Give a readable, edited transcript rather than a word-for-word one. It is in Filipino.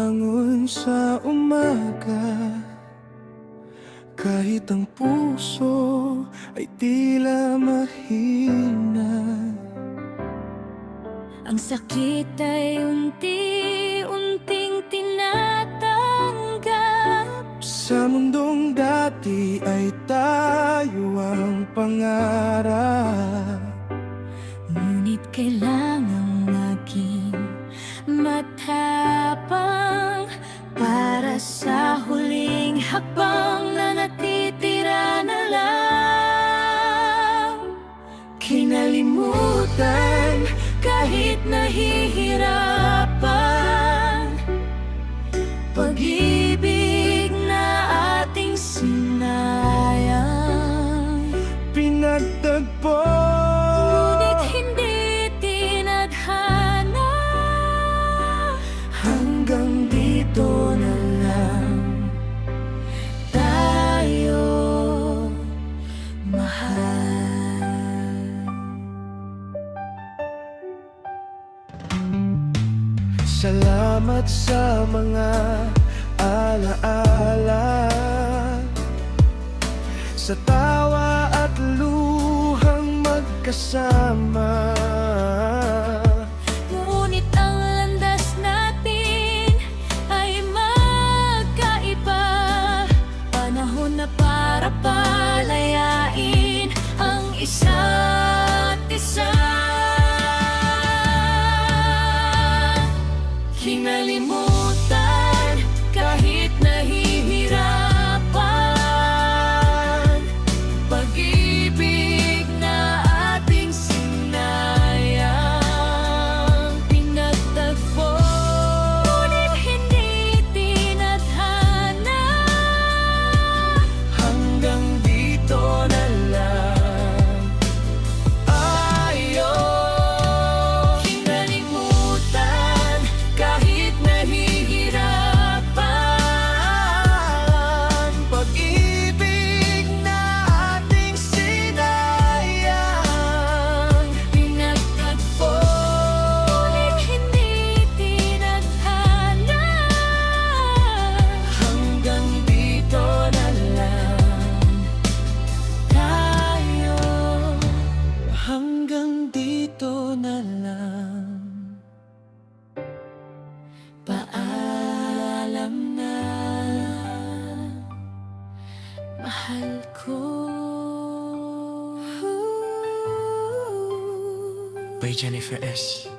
Bumangon sa umaga, kahit ang puso ay tila mahina. Ang sakit ay unti-unting tinatanggap. Sa mundong dati ay tayo ang pangarap. Ngunit kailangang maging matapang para sa huling hakbang na natitira na lang. Kinalimutan kahit nahihirapan, pag-ibig na ating sinayang. Pinagtagpo, Ngunit hindi tinadhana. hanggang dito na lang Tayo, mahal. Salamat sa mga alaala, sa tawa at luhang magkasama. Ngunit ang landas natin ay magkaiba. Panahon na para palayain ang isa't isa. Kinalimutan kahit nahihirapan, pag-ibig na ating sinayang. Pinagtagpo, ngunit hindi tinadhana. Hanggang dito na lang tayo. Kinalimutan kahit nahihirapan, Pag-ibig na ating sinayang. pinagtagpo, ngunit hindi tinadhana. Hanggang dito na lang Tayo, hanggang dito na lang. paalam na, mahal ko. By Jennifer S.